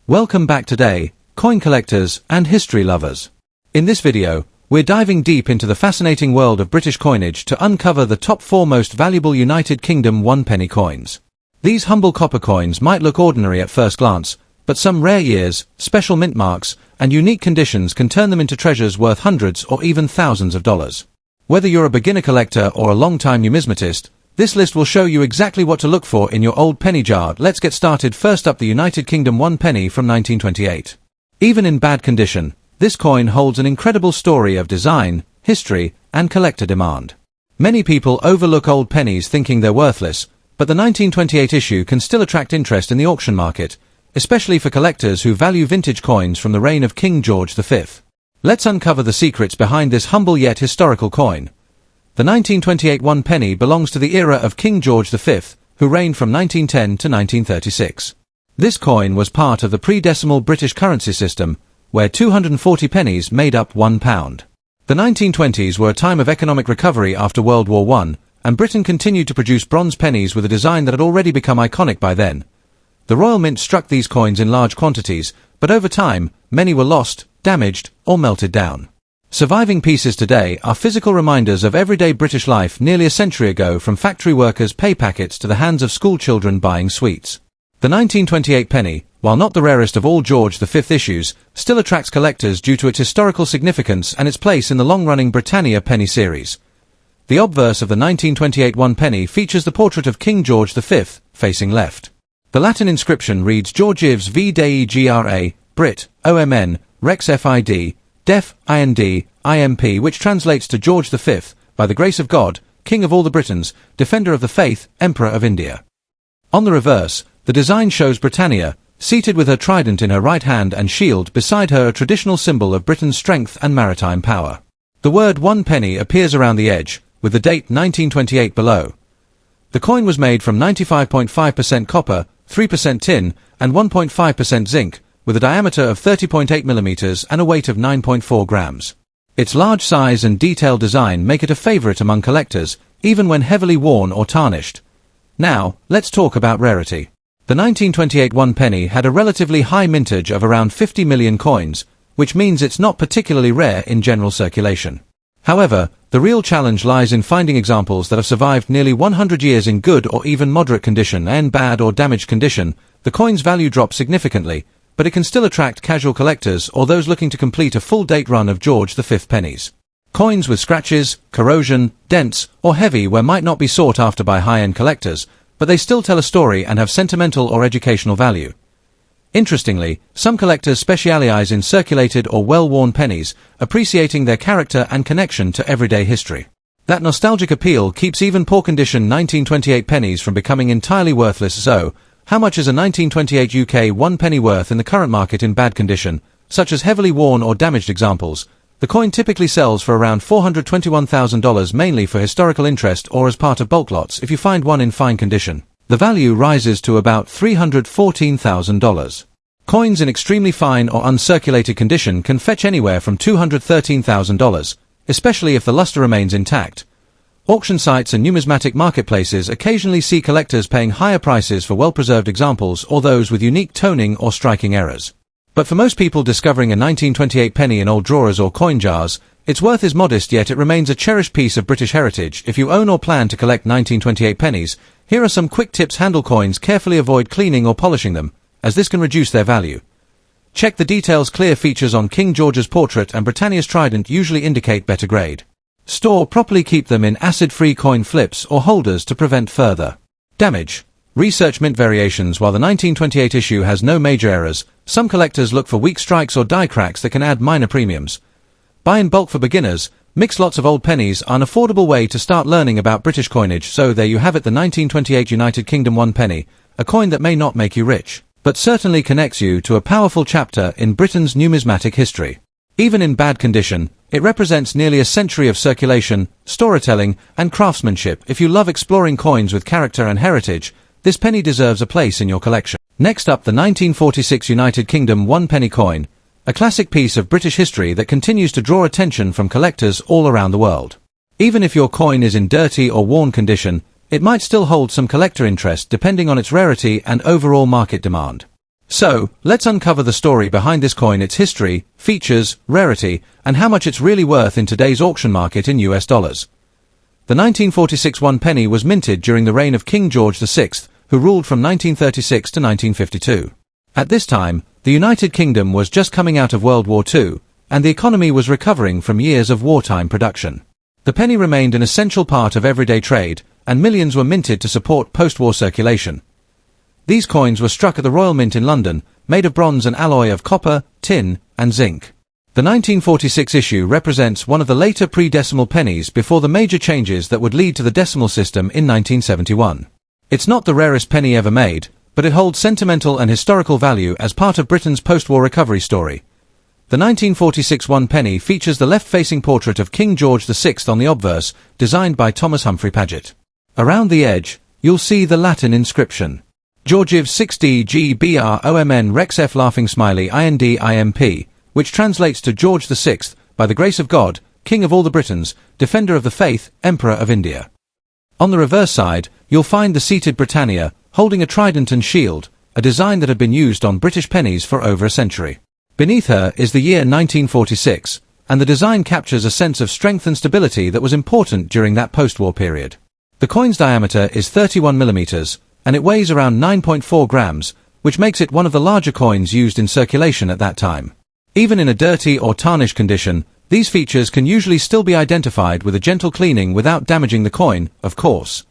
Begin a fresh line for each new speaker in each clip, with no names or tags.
Welcome back today, coin collectors and history lovers. In this video, we're diving deep into the fascinating world of British coinage to uncover the top 4 most valuable United Kingdom 1-penny coins. These humble copper coins might look ordinary at first glance, but some rare years, special mint marks, and unique conditions can turn them into treasures worth hundreds or even thousands of dollars. Whether you're a beginner collector or a long-time numismatist, this list will show you exactly what to look for in your old penny jar. Let's get started. First up, the United Kingdom 1 penny from 1928. Even in bad condition, this coin holds an incredible story of design, history, and collector demand. Many people overlook old pennies thinking they're worthless, but the 1928 issue can still attract interest in the auction market, especially for collectors who value vintage coins from the reign of King George V. Let's uncover the secrets behind this humble yet historical coin. The 1928 1 penny belongs to the era of King George V, who reigned from 1910 to 1936. This coin was part of the pre-decimal British currency system, where 240 pennies made up £1. The 1920s were a time of economic recovery after World War I, and Britain continued to produce bronze pennies with a design that had already become iconic by then. The Royal Mint struck these coins in large quantities, but over time, many were lost, damaged, or melted down. Surviving pieces today are physical reminders of everyday British life nearly a century ago, from factory workers' pay packets to the hands of school children buying sweets. The 1928 penny, while not the rarest of all George V issues, still attracts collectors due to its historical significance and its place in the long-running Britannia penny series. The obverse of the 1928 1 penny features the portrait of King George V, facing left. The Latin inscription reads Georgievs v Dei Ggrare, Brit, OMN, Rex Fid, Def, Ind, Imp, which translates to George V, by the grace of God, King of all the Britons, Defender of the Faith, Emperor of India. On the reverse, the design shows Britannia, seated with her trident in her right hand and shield beside her, a traditional symbol of Britain's strength and maritime power. The word 1 penny appears around the edge, with the date 1928 below. The coin was made from 95.5% copper, 3% tin, and 1.5% zinc, with a diameter of 30.8 mm and a weight of 9.4 grams. Its large size and detailed design make it a favorite among collectors, even when heavily worn or tarnished. Now, let's talk about rarity. The 1928 1 penny had a relatively high mintage of around 50 million coins, which means it's not particularly rare in general circulation. However, the real challenge lies in finding examples that have survived nearly 100 years in good or even moderate condition. In bad or damaged condition, the coin's value drops significantly, but it can still attract casual collectors or those looking to complete a full-date run of George V pennies. Coins with scratches, corrosion, dents, or heavy wear might not be sought after by high-end collectors, but they still tell a story and have sentimental or educational value. Interestingly, some collectors specialize in circulated or well-worn pennies, appreciating their character and connection to everyday history. That nostalgic appeal keeps even poor-condition 1928 pennies from becoming entirely worthless. So, how much is a 1928 UK 1 penny worth in the current market in bad condition, such as heavily worn or damaged examples? The coin typically sells for around $421,000, mainly for historical interest or as part of bulk lots. If you find one in fine condition, the value rises to about $314,000. Coins in extremely fine or uncirculated condition can fetch anywhere from $213,000, especially if the luster remains intact. Auction sites and numismatic marketplaces occasionally see collectors paying higher prices for well-preserved examples or those with unique toning or striking errors. But for most people discovering a 1928 penny in old drawers or coin jars, its worth is modest, yet it remains a cherished piece of British heritage. If you own or plan to collect 1928 pennies, here are some quick tips. Handle coins carefully, avoid cleaning or polishing them, as this can reduce their value. Check the details. Clear features on King George's portrait and Britannia's trident usually indicate better grade. Store properly. Keep them in acid-free coin flips or holders to prevent further damage. Research mint variations. While the 1928 issue has no major errors, some collectors look for weak strikes or die cracks that can add minor premiums. Buy in bulk for beginners. Mix lots of old pennies are an affordable way to start learning about British coinage. So there you have it, the 1928 United Kingdom 1 penny, a coin that may not make you rich, but certainly connects you to a powerful chapter in Britain's numismatic history. Even in bad condition, it represents nearly a century of circulation, storytelling, and craftsmanship. If you love exploring coins with character and heritage, this penny deserves a place in your collection. Next up, the 1946 United Kingdom 1 penny coin, a classic piece of British history that continues to draw attention from collectors all around the world. Even if your coin is in dirty or worn condition, it might still hold some collector interest depending on its rarity and overall market demand. So, let's uncover the story behind this coin, its history, features, rarity, and how much it's really worth in today's auction market in US dollars. The 1946 1 penny was minted during the reign of King George VI, who ruled from 1936 to 1952. At this time, the United Kingdom was just coming out of World War II, and the economy was recovering from years of wartime production. The penny remained an essential part of everyday trade, and millions were minted to support post-war circulation. These coins were struck at the Royal Mint in London, made of bronze and alloy of copper, tin, and zinc. The 1946 issue represents one of the later pre-decimal pennies before the major changes that would lead to the decimal system in 1971. It's not the rarest penny ever made, but it holds sentimental and historical value as part of Britain's post-war recovery story. The 1946 1 penny features the left-facing portrait of King George VI on the obverse, designed by Thomas Humphrey Paget. Around the edge, you'll see the Latin inscription: Georgiv 6D GBROMN Rex F laughing smiley INDIMP, which translates to George VI, by the grace of God, King of all the Britons, Defender of the Faith, Emperor of India. On the reverse side, you'll find the seated Britannia, holding a trident and shield, a design that had been used on British pennies for over a century. Beneath her is the year 1946, and the design captures a sense of strength and stability that was important during that post-war period. The coin's diameter is 31 millimeters, and it weighs around 9.4 grams, which makes it one of the larger coins used in circulation at that time. Even in a dirty or tarnished condition, these features can usually still be identified with a gentle cleaning without damaging the coin, of course.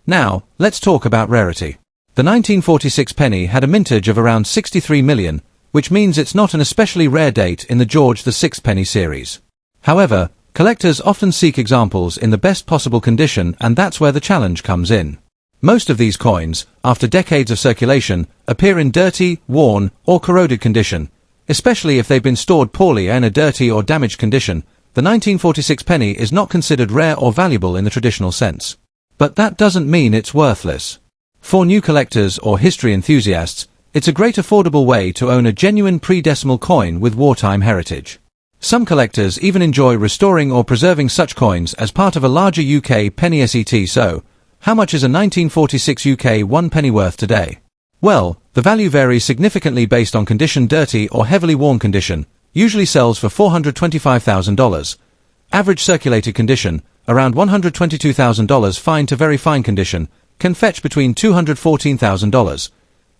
Now, let's talk about rarity. The 1946 penny had a mintage of around 63 million, which means it's not an especially rare date in the George VI penny series. However, collectors often seek examples in the best possible condition, and that's where the challenge comes in. Most of these coins, after decades of circulation, appear in dirty, worn, or corroded condition, especially if they've been stored poorly and in a dirty or damaged condition. The 1946 penny is not considered rare or valuable in the traditional sense. But that doesn't mean it's worthless. For new collectors or history enthusiasts, it's a great affordable way to own a genuine pre-decimal coin with wartime heritage. Some collectors even enjoy restoring or preserving such coins as part of a larger UK penny set. So, how much is a 1946 UK 1 penny worth today? Well, the value varies significantly based on condition. Dirty or heavily worn condition usually sells for $425,000. Average circulated condition, around $122,000. Fine to very fine condition, can fetch between $214,000.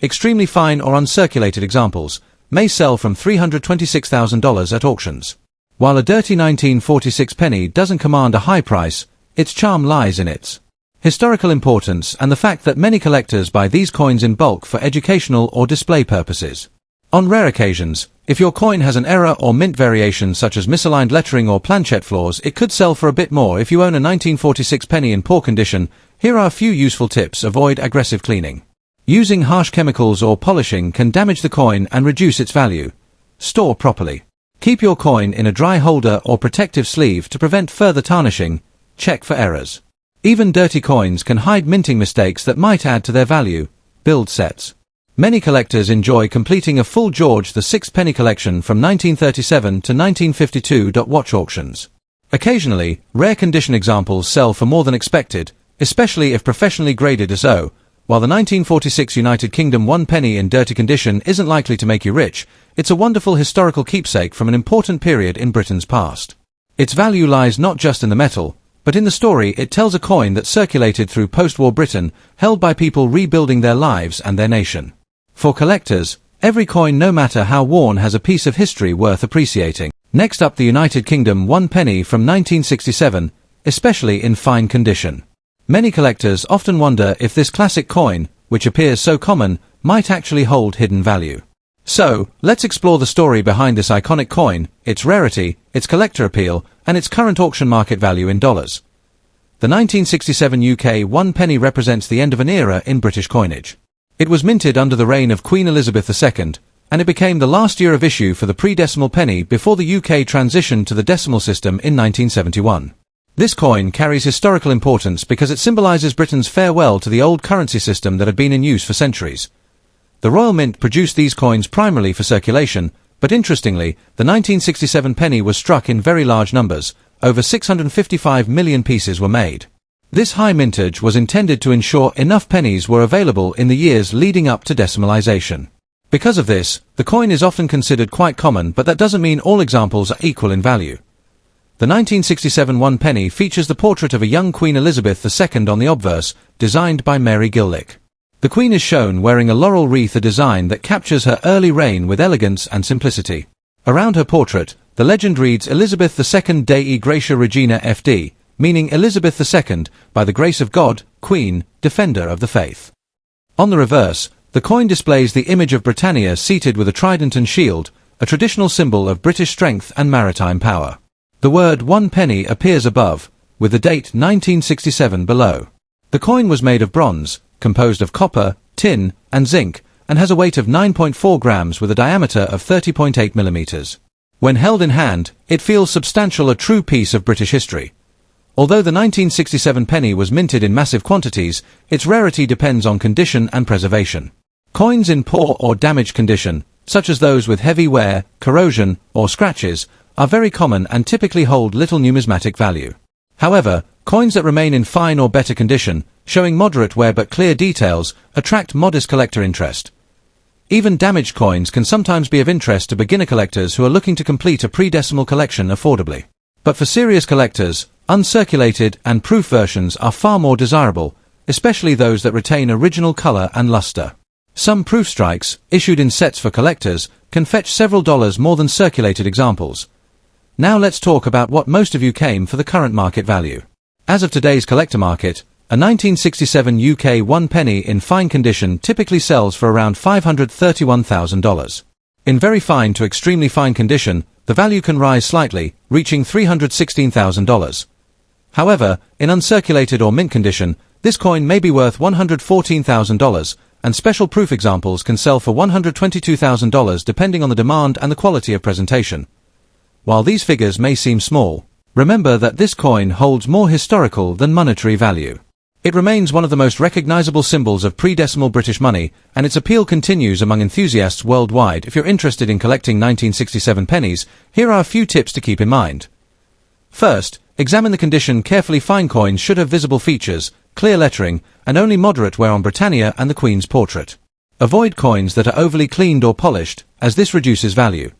Extremely fine or uncirculated examples may sell from $326,000 at auctions. While a dirty 1946 penny doesn't command a high price, its charm lies in its historical importance and the fact that many collectors buy these coins in bulk for educational or display purposes. On rare occasions, if your coin has an error or mint variation such as misaligned lettering or planchette flaws, it could sell for a bit more. If you own a 1946 penny in poor condition, here are a few useful tips. Avoid aggressive cleaning. Using harsh chemicals or polishing can damage the coin and reduce its value. Store properly. Keep your coin in a dry holder or protective sleeve to prevent further tarnishing. Check for errors. Even dirty coins can hide minting mistakes that might add to their value. Build sets. Many collectors enjoy completing a full George VI penny collection from 1937 to 1952. Watch auctions. Occasionally, rare condition examples sell for more than expected, especially if professionally graded so. While the 1946 United Kingdom 1 penny in dirty condition isn't likely to make you rich, it's a wonderful historical keepsake from an important period in Britain's past. Its value lies not just in the metal, but in the story it tells. A coin that circulated through post-war Britain, held by people rebuilding their lives and their nation. For collectors, every coin, no matter how worn, has a piece of history worth appreciating. Next up, the United Kingdom 1 penny from 1967, especially in fine condition. Many collectors often wonder if this classic coin, which appears so common, might actually hold hidden value. So, let's explore the story behind this iconic coin, its rarity, its collector appeal, and its current auction market value in dollars. The 1967 UK 1 penny represents the end of an era in British coinage. It was minted under the reign of Queen Elizabeth II, and it became the last year of issue for the pre-decimal penny before the UK transitioned to the decimal system in 1971. This coin carries historical importance because it symbolizes Britain's farewell to the old currency system that had been in use for centuries. The Royal Mint produced these coins primarily for circulation, but interestingly, the 1967 penny was struck in very large numbers. Over 655 million pieces were made. This high mintage was intended to ensure enough pennies were available in the years leading up to decimalization. Because of this, the coin is often considered quite common, but that doesn't mean all examples are equal in value. The 1967 one penny features the portrait of a young Queen Elizabeth II on the obverse, designed by Mary Gillick. The Queen is shown wearing a laurel wreath, a design that captures her early reign with elegance and simplicity. Around her portrait, the legend reads Elizabeth II Dei Gratia Regina FD, meaning Elizabeth II, by the grace of God, Queen, Defender of the Faith. On the reverse, the coin displays the image of Britannia seated with a trident and shield, a traditional symbol of British strength and maritime power. The word one penny appears above, with the date 1967 below. The coin was made of bronze, composed of copper, tin, and zinc, and has a weight of 9.4 grams with a diameter of 30.8 millimeters. When held in hand, it feels substantial, a true piece of British history. Although the 1967 penny was minted in massive quantities, its rarity depends on condition and preservation. Coins in poor or damaged condition, such as those with heavy wear, corrosion, or scratches, are very common and typically hold little numismatic value. However, coins that remain in fine or better condition, showing moderate wear but clear details, attract modest collector interest. Even damaged coins can sometimes be of interest to beginner collectors who are looking to complete a pre-decimal collection affordably. But for serious collectors, uncirculated and proof versions are far more desirable, especially those that retain original color and luster. Some proof strikes, issued in sets for collectors, can fetch several dollars more than circulated examples. Now let's talk about what most of you came for: the current market value. As of today's collector market, a 1967 UK one penny in fine condition typically sells for around $531,000. In very fine to extremely fine condition, the value can rise slightly, reaching $316,000. However, in uncirculated or mint condition, this coin may be worth $114,000, and special proof examples can sell for $122,000 depending on the demand and the quality of presentation. While these figures may seem small, remember that this coin holds more historical than monetary value. It remains one of the most recognizable symbols of pre-decimal British money, and its appeal continues among enthusiasts worldwide. If you're interested in collecting 1967 pennies, here are a few tips to keep in mind. First, examine the condition carefully. Fine coins should have visible features, clear lettering, and only moderate wear on Britannia and the Queen's portrait. Avoid coins that are overly cleaned or polished, as this reduces value.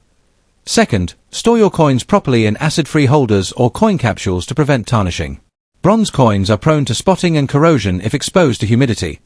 Second, store your coins properly in acid-free holders or coin capsules to prevent tarnishing. Bronze coins are prone to spotting and corrosion if exposed to humidity.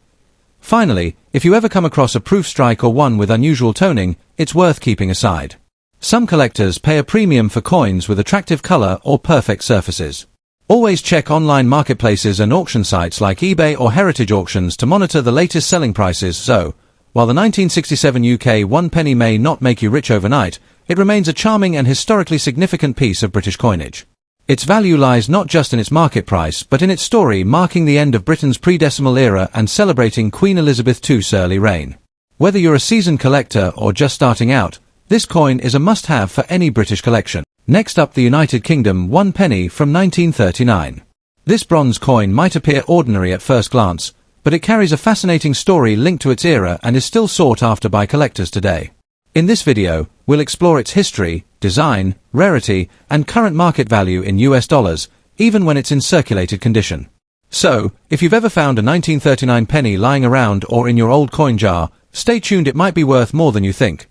Finally, if you ever come across a proof strike or one with unusual toning, it's worth keeping aside. Some collectors pay a premium for coins with attractive color or perfect surfaces. Always check online marketplaces and auction sites like eBay or heritage auctions to monitor the latest selling prices. So, while the 1967 UK one penny may not make you rich overnight, it remains a charming and historically significant piece of British coinage. Its value lies not just in its market price, but in its story, marking the end of Britain's pre-decimal era and celebrating Queen Elizabeth II's early reign. Whether you're a seasoned collector or just starting out, this coin is a must-have for any British collection. Next up, the United Kingdom one penny from 1939. This bronze coin might appear ordinary at first glance, but it carries a fascinating story linked to its era and is still sought after by collectors today. In this video, we'll explore its history, design, rarity, and current market value in US dollars, even when it's in circulated condition. So, if you've ever found a 1939 penny lying around or in your old coin jar, stay tuned, it might be worth more than you think.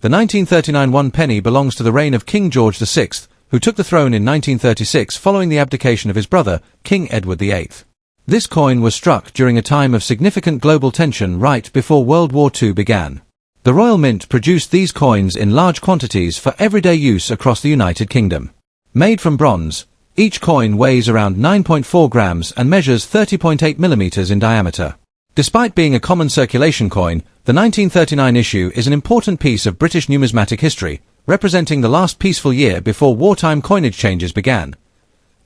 The 1939 one penny belongs to the reign of King George VI, who took the throne in 1936 following the abdication of his brother, King Edward VIII. This coin was struck during a time of significant global tension right before World War II began. The Royal Mint produced these coins in large quantities for everyday use across the United Kingdom. Made from bronze, each coin weighs around 9.4 grams and measures 30.8 millimeters in diameter. Despite being a common circulation coin, the 1939 issue is an important piece of British numismatic history, representing the last peaceful year before wartime coinage changes began.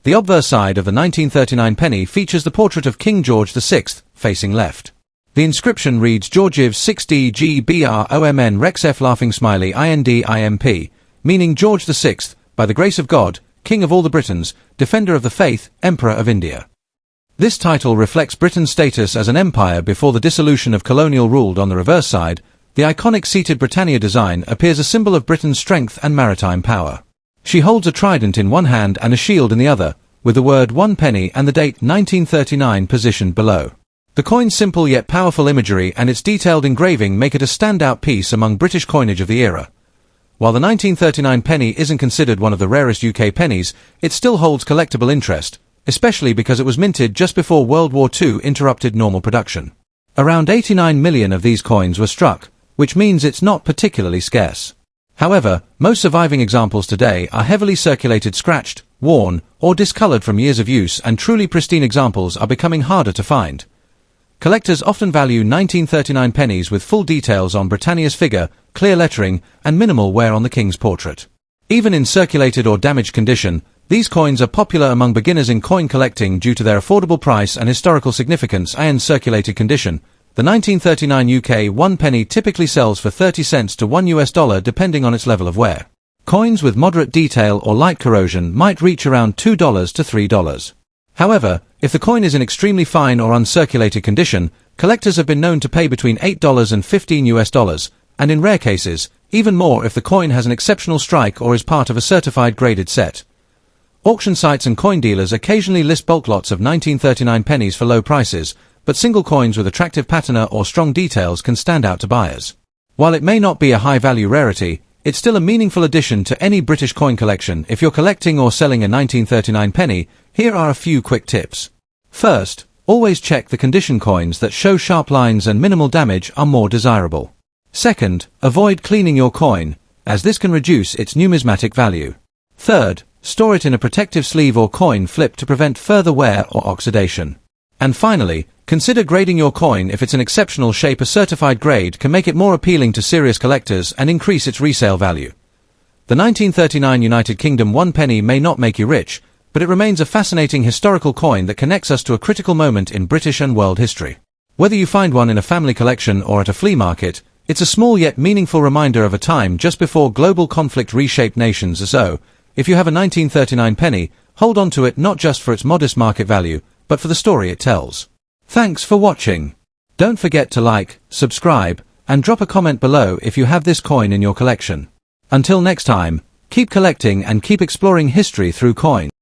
The obverse side of the 1939 penny features the portrait of King George VI, facing left. The inscription reads Georgiv 6D GBROMN Rex F laughing smiley INDIMP, meaning George VI, by the grace of God, King of all the Britons, Defender of the Faith, Emperor of India. This title reflects Britain's status as an empire before the dissolution of colonial rule. On the reverse side, the iconic seated Britannia design appears a symbol of Britain's strength and maritime power. She holds a trident in one hand and a shield in the other, with the word one penny and the date 1939 positioned below. The coin's simple yet powerful imagery and its detailed engraving make it a standout piece among British coinage of the era. While the 1939 penny isn't considered one of the rarest UK pennies, it still holds collectible interest, especially because it was minted just before World War II interrupted normal production. Around 89 million of these coins were struck, which means it's not particularly scarce. However, most surviving examples today are heavily circulated, scratched, worn, or discolored from years of use, and truly pristine examples are becoming harder to find. Collectors often value 1939 pennies with full details on Britannia's figure, clear lettering, and minimal wear on the King's portrait. Even in circulated or damaged condition, these coins are popular among beginners in coin collecting due to their affordable price and historical significance. In circulated condition, the 1939 UK 1 penny typically sells for 30 cents to $1 depending on its level of wear. Coins with moderate detail or light corrosion might reach around $2 to $3. However, if the coin is in extremely fine or uncirculated condition, collectors have been known to pay between $8 and $15, and in rare cases, even more if the coin has an exceptional strike or is part of a certified graded set. Auction sites and coin dealers occasionally list bulk lots of 1939 pennies for low prices, but single coins with attractive patina or strong details can stand out to buyers. While it may not be a high-value rarity, it's still a meaningful addition to any British coin collection. If you're collecting or selling a 1939 penny, here are a few quick tips. First, always check the condition. Coins that show sharp lines and minimal damage are more desirable. Second, avoid cleaning your coin, as this can reduce its numismatic value. Third, store it in a protective sleeve or coin flip to prevent further wear or oxidation. And finally, consider grading your coin. If it's an exceptional shape, a certified grade can make it more appealing to serious collectors and increase its resale value. The 1939 United Kingdom 1 penny may not make you rich, but it remains a fascinating historical coin that connects us to a critical moment in British and world history. Whether you find one in a family collection or at a flea market, it's a small yet meaningful reminder of a time just before global conflict reshaped nations. So, if you have a 1939 penny, hold on to it not just for its modest market value, but for the story it tells. Thanks for watching. Don't forget to like, subscribe, and drop a comment below if you have this coin in your collection. Until next time, keep collecting and keep exploring history through coin.